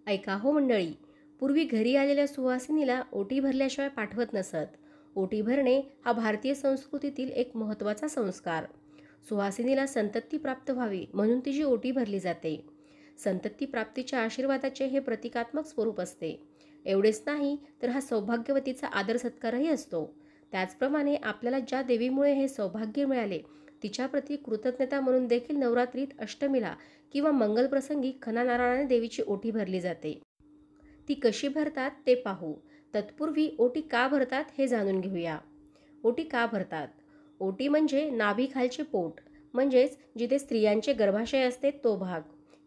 ऐका हो मंडळी, पूर्वी घरी आलेल्या सुवासिनीला ओटी भरल्याशिवाय पाठवत नसत. ओटी भरणे हा भारतीय संस्कृतीतील एक महत्त्वाचा संस्कार. सुवासिनीला संतती प्राप्त व्हावी म्हणून तिची ओटी भरली जाते. संतती प्राप्तीच्या आशीर्वादाचे हे प्रतिकात्मक स्वरूप असते. एवढेच नाही तर हा सौभाग्यवतीचा आदर सत्कारही असतो. त्याचप्रमाणे आपल्याला ज्या देवीमुळे हे सौभाग्य मिळाले तिच्याप्रती कृतज्ञता म्हणून देखील नवरात्रीत अष्टमीला किंवा मंगलप्रसंगी खणा नारळाने देवीची ओटी भरली जाते. ती कशी भरतात ते पाहू. तत्पूर्वी ओटी का भरतात हे जाणून घेऊया. ओटी का भरतात? ओटी म्हणजे नाभीखालचे पोट, म्हणजेच जिथे स्त्रियांचे गर्भाशय असते तो भाग.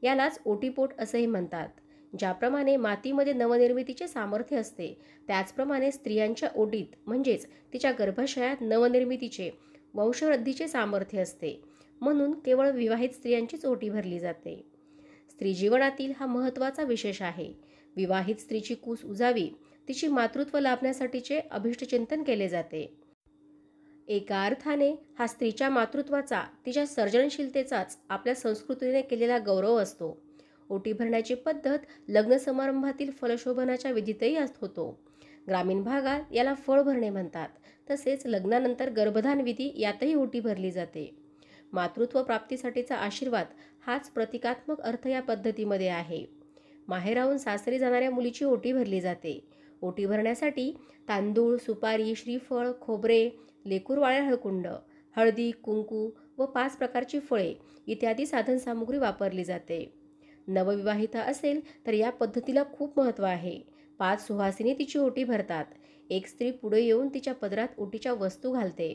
यालाच ओटीपोट असेही म्हणतात. ज्याप्रमाणे मातीमध्ये नवनिर्मितीचे सामर्थ्य असते, त्याचप्रमाणे स्त्रियांच्या ओटीत म्हणजेच तिच्या गर्भाशयात नवनिर्मितीचे, वंशवृद्धीचे सामर्थ्य असते. म्हणून केवळ विवाहित स्त्रियांचीच ओटी भरली जाते. स्त्री जीवनातील हा महत्त्वाचा विशेष आहे. विवाहित स्त्रीची कूस उजावी, तिची मातृत्व लाभण्यासाठीचे अभिष्टचिंतन केले जाते. एका अर्थाने हा स्त्रीच्या मातृत्वाचा, तिच्या सर्जनशीलतेचाच आपल्या संस्कृतीने केलेला गौरव असतो. ओटी भरण्याची पद्धत लग्न समारंभातील फलशोभनाच्या विधीतही होतो. ग्रामीण भागात याला फळ भरणे म्हणतात. तसेच लग्नानंतर गर्भधान विधी यातही ओटी भरली जाते. मातृत्व प्राप्तीसाठीचा आशीर्वाद हाच प्रतिकात्मक अर्थ या पद्धतीमध्ये आहे. माहेराहून सासरी जाणाऱ्या मुलीची ओटी भरली जाते. ओटी भरण्यासाठी तांदूळ, सुपारी, श्रीफळ, खोबरे, लेकूरवाळे हळकुंड, हळदी, कुंकू व 5 प्रकारची फळे इत्यादी साधनसामुग्री वापरली जाते. नवविवाहिता असेल तर या पद्धतीला खूप महत्त्व आहे. 5 सुहासिनी तिची ओटी भरतात. एक स्त्री पुढे येऊन तिच्या पदरात ओटीच्या वस्तू घालते.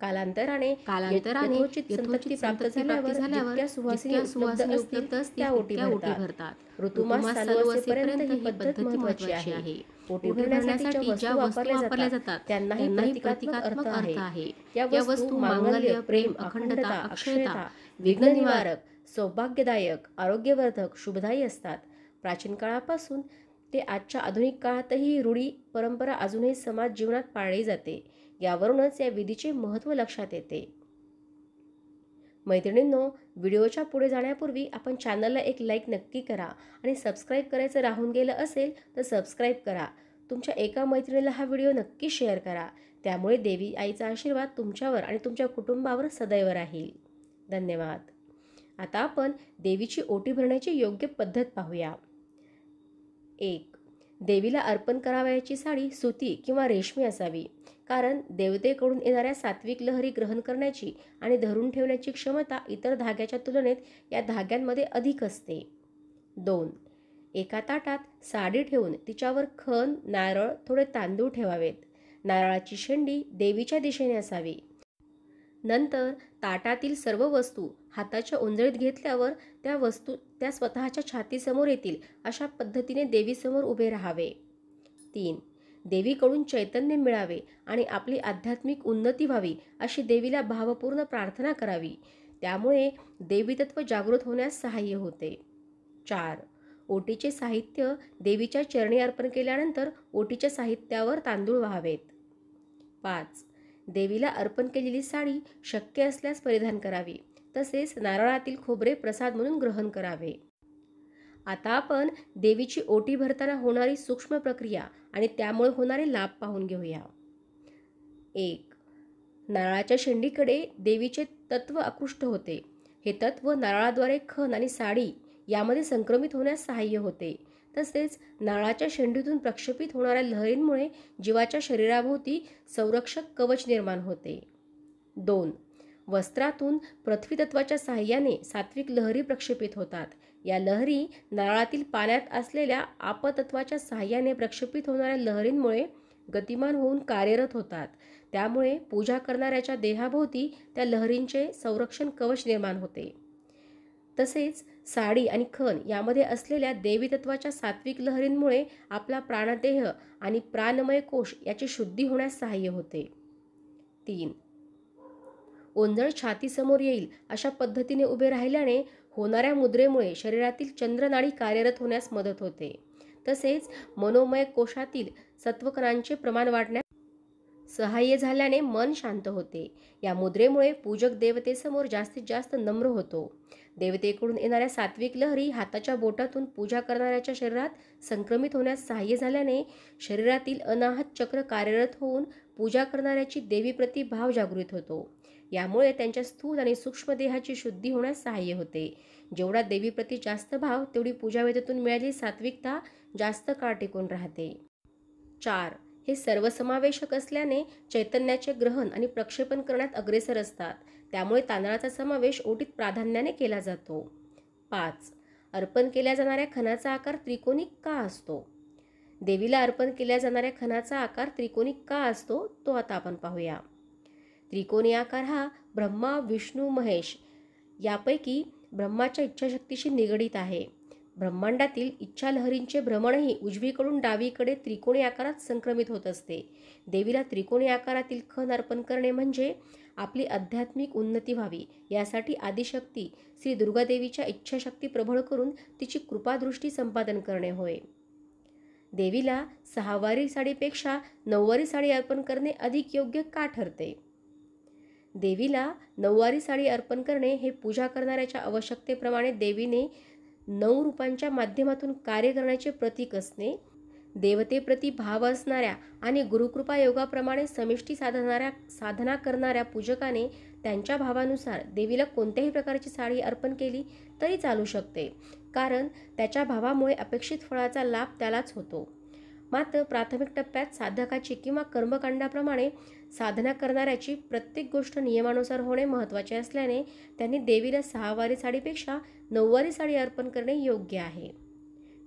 कालांतराने यथोचित संतती प्राप्त झाल्यावर जितक्या सुवासिनी उपलब्ध असतील त्या ओटी भरतात. ऋतुमास चालू असेपर्यंत ही पद्धत महत्त्वाची आहे. ओटी भरण्यासाठी ज्या वस्तू वापरल्या जातात त्यांनाही प्रतिकात्मक अर्थ आहे. या वस्तू मांगल्य, प्रेम, अखंडता, अक्षयता, विघ्ननिवारक, सौभाग्यदायक, आरोग्यवर्धक, शुभदायी असतात. प्राचीन काळापासून ते आजच्या आधुनिक काळातही रूढी परंपरा अजूनही समाज जीवनात पाळली जाते. यावरूनच या विधीचे महत्त्व लक्षात येते. मैत्रिणींनो, व्हिडिओच्या पुढे जाण्यापूर्वी आपण चॅनलला एक लाईक नक्की करा आणि सबस्क्राईब करायचं राहून गेलं असेल तर सबस्क्राईब करा. तुमच्या एका मैत्रिणीला हा व्हिडिओ नक्की शेअर करा. त्यामुळे देवी आईचा आशीर्वाद तुमच्यावर आणि तुमच्या कुटुंबावर सदैव राहील. धन्यवाद. आता आपण देवीची ओटी भरण्याची योग्य पद्धत पाहूया. 1. देवीला अर्पण करावयाची साडी सुती किंवा रेशमी असावी, कारण देवतेकडून येणाऱ्या सात्विक लहरी ग्रहण करण्याची आणि धरून ठेवण्याची क्षमता इतर धाग्याच्या तुलनेत या धाग्यांमध्ये अधिक असते. 2. एका ताटात साडी ठेवून तिच्यावर खण, नारळ, थोडे तांदूळ ठेवावेत. नारळाची शेंडी देवीच्या दिशेने असावी. नंतर ताटातील सर्व वस्तू हाताच्या ओंजळीत घेतल्यावर त्या स्वतःच्या छातीसमोर येतील अशा पद्धतीने देवीसमोर उभे राहावे. 3. देवीकडून चैतन्य मिळावे आणि आपली आध्यात्मिक उन्नती व्हावी अशी देवीला भावपूर्ण प्रार्थना करावी. त्यामुळे देवीतत्व जागृत होण्यास सहाय्य होते. 4. ओटीचे साहित्य देवीच्या चरणी अर्पण केल्यानंतर ओटीच्या साहित्यावर तांदूळ व्हावेत. 5. देवीला अर्पण केलेली साडी शक्य असल्यास परिधान करावी. तसेच नारळातील खोबरे प्रसाद म्हणून ग्रहण करावे. आता आपण देवीची ओटी भरताना होणारी सूक्ष्म प्रक्रिया आणि त्यामुळे होणारे लाभ पाहून घेऊया. 1. नारळाच्या शेंडीकडे देवीचे तत्व आकृष्ट होते. हे तत्व नारळाद्वारे खण आणि साडी यामध्ये संक्रमित होण्यास सहाय्य होते. तसेच नारळाच्या शेंडीतून प्रक्षेपित होणाऱ्या लहरींमुळे जीवाच्या शरीराभोवती संरक्षक कवच निर्माण होते. 2. वस्त्रातून पृथ्वी तत्वाच्या साहाय्याने सात्विक लहरी प्रक्षेपित होतात. या लहरी नारळातील पाण्यात असलेल्या आपतत्वाच्या साहाय्याने प्रक्षेपित होणाऱ्या लहरींमुळे गतिमान होऊन कार्यरत होतात. त्यामुळे पूजा करणाऱ्याच्या देहाभोवती त्या लहरींचे संरक्षण कवच निर्माण होते. तसेच साडी आणि खण यामध्ये असलेल्या देवी तत्वाच्या सात्विक लहरींमुळे आपला प्राणदेह आणि प्राणमय कोश याची शुद्धी होण्यास सहाय्य होते. 3. ओंजळ छातीसमोर येईल अशा पद्धतीने उभे राहिल्याने होणाऱ्या मुद्रेमुळे शरीरातील चंद्रनाडी कार्यरत होण्यास मदत होते. तसेच मनोमय कोशातील सत्वकणांचे प्रमाण वाढण्यास सहाय्य झाल्याने मन शांत होते. या मुद्रेमुळे पूजक देवतेसमोर जास्तीत जास्त नम्र होतो. देवतेकडून येणाऱ्या सात्विक लहरी हाताच्या बोटातून पूजा करणाऱ्याच्या शरीरात संक्रमित होण्यास सहाय्य झाल्याने शरीरातील अनाहत चक्र कार्यरत होऊन पूजा करणाऱ्याची देवीप्रती भाव जागृत होतो. यामुळे त्यांच्या स्थूल आणि सूक्ष्म देहाची शुद्धी होण्यास सहाय्य होते. जेवढा देवीप्रती जास्त भाव तेवढी पूजावेदेतून मिळालेली सात्विकता जास्त काळ टिकून राहते. 4. हे सर्वसमावेशक असल्याने चैतन्याचे ग्रहण आणि प्रक्षेपण करण्यात अग्रेसर असतात. त्यामुळे तांदळाचा समावेश ओटीत प्राधान्याने केला जातो. 5. अर्पण केल्या जाणाऱ्या खणाचा आकार त्रिकोणी का असतो? देवीला अर्पण केल्या जाणाऱ्या खणाचा आकार त्रिकोणी का असतो तो आता आपण पाहूया. त्रिकोणी आकार हा ब्रह्मा, विष्णू, महेश यापैकी ब्रह्माच्या इच्छाशक्तीशी निगडीत आहे. ब्रह्मांडातील इच्छा लहरींचे भ्रमणही उजवीकडून डावीकडे त्रिकोणी आकारात संक्रमित होत असते. देवीला त्रिकोणी आकारातील खण अर्पण करणे म्हणजे आपली आध्यात्मिक उन्नती व्हावी यासाठी आदिशक्ती श्री दुर्गादेवीच्या इच्छाशक्ती प्रबळ करून तिची कृपादृष्टी संपादन करणे होय. देवीला 6 वारी साडीपेक्षा 9 वारी साडी अर्पण करणे अधिक योग्य का ठरते? देवीला 9 वारी साडी अर्पण करणे हे पूजा करणाऱ्याच्या आवश्यकतेप्रमाणे देवीने 9 रूपांच्या माध्यमातून कार्य करण्याचे प्रतीक असणे, देवतेप्रती भाव असणाऱ्या आणि गुरुकृपा योगाप्रमाणे समिष्टी साधना करणाऱ्या पूजकाने त्यांच्या भावानुसार देवीला कोणत्याही प्रकारची साडी अर्पण केली तरी चालू शकते, कारण त्याच्या भावामुळे अपेक्षित फळाचा लाभ त्यालाच होतो. मात्र प्राथमिक टप्प्यात साधकाची किंवा कर्मकांडाप्रमाणे साधना करणाऱ्याची प्रत्येक गोष्ट नियमानुसार होणे महत्त्वाचे असल्याने त्यांनी देवीला 6 वारी साडीपेक्षा 9 वारी साडी अर्पण करणे योग्य आहे.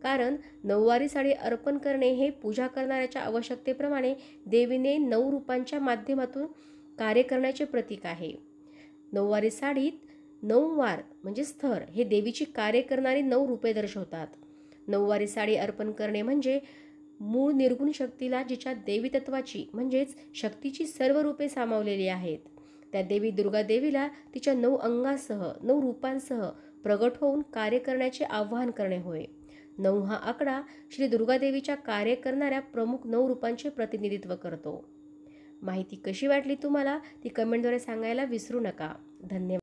कारण 9 वारी साडी अर्पण करणे हे पूजा करणाऱ्याच्या आवश्यकतेप्रमाणे देवीने 9 रूपांच्या माध्यमातून कार्य करण्याचे प्रतीक आहे. 9 वारी साडीत 9 वार म्हणजे स्थर हे देवीची कार्य करणारी 9 रूपे दर्शवतात. 9 वारी साडी अर्पण करणे म्हणजे मूळ निर्गुण शक्तीला जिच्या देवी तत्वाची म्हणजेच शक्तीची सर्व रूपे सामावलेली आहेत त्या देवी दुर्गा देवीला तिच्या 9 अंगासह 9 रूपांसह प्रगट होऊन कार्य करण्याचे आवाहन करणे होय. 9 हा आकडा श्री दुर्गा देवीच्या कार्य करणाऱ्या प्रमुख 9 रूपांचे प्रतिनिधित्व करतो. माहिती कशी वाटली तुम्हाला ती कमेंटद्वारे सांगायला विसरू नका. धन्यवाद.